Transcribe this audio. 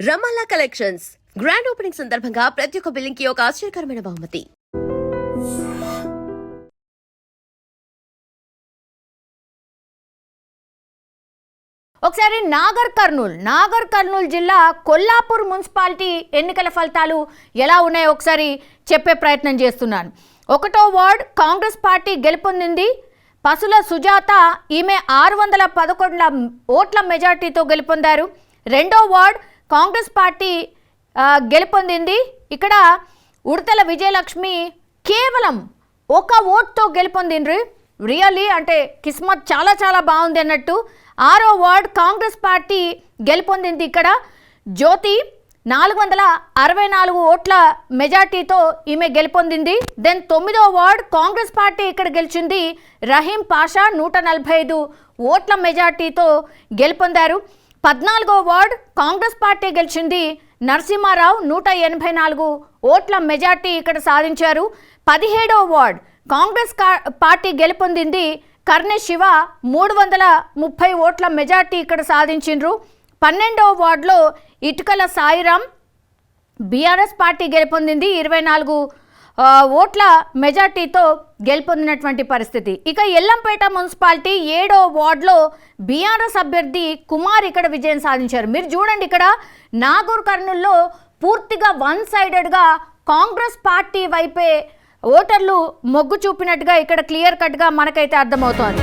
రమాలా collections grand opening సందర్భంగా ప్రతి ఒక్క బిల్లింగ్ కి ఒక ఆశ్చర్యకరమైన బహుమతి. ఒకసారి నాగర్ కర్నూల్ జిల్లా కొల్లాపూర్ మున్సిపాలిటీ ఎన్నికల ఫలితాలు ఎలా ఉన్నాయో ఒకసారి చెప్పే ప్రయత్నం చేస్తున్నాను. 1వ వార్డ్ కాంగ్రెస్ పార్టీ గెలుపొందింది. పసుల సుజాత ఈమె 611 ఓట్ల మెజార్టీతో గెలుపొందారు. 2వ వార్డ్ కాంగ్రెస్ పార్టీ గెలుపొందింది. ఇక్కడ ఉడతల విజయలక్ష్మి కేవలం 1 ఓట్తో గెలుపొందిండ్రు. రియల్లీ అంటే కిస్మత్ చాలా చాలా బాగుంది అన్నట్టు. 6వ వార్డ్ కాంగ్రెస్ పార్టీ గెలుపొందింది. ఇక్కడ జ్యోతి 464 ఓట్ల మెజార్టీతో ఈమె గెలుపొందింది. దెన్ 9వ వార్డ్ కాంగ్రెస్ పార్టీ ఇక్కడ గెలిచింది. రహీం పాషా 145 ఓట్ల మెజార్టీతో గెలుపొందారు. 14వ వార్డ్ కాంగ్రెస్ పార్టీ గెలిచింది. నరసింహారావు 184 ఓట్ల మెజార్టీ ఇక్కడ సాధించారు. 17వ వార్డ్ కాంగ్రెస్ పార్టీ గెలుపొందింది. కర్ణె శివ 330 ఓట్ల మెజార్టీ ఇక్కడ సాధించిండ్రు. 12వ వార్డులో ఇటుకల సాయిరాం బీఆర్ఎస్ పార్టీ గెలుపొందింది. 24 ఓట్ల మెజార్టీతో గెలుపొందినటువంటి పరిస్థితి. ఇక ఎల్లంపేట మున్సిపాలిటీ 7వ వార్డులో బీఆర్ఎస్ అభ్యర్థి కుమార్ ఇక్కడ విజయం సాధించారు. మీరు చూడండి, ఇక్కడ నాగర్ కర్నూల్లో పూర్తిగా 1 సైడెడ్గా కాంగ్రెస్ పార్టీ వైపే ఓటర్లు మొగ్గు చూపినట్టుగా ఇక్కడ క్లియర్ కట్గా మనకైతే అర్థమవుతోంది.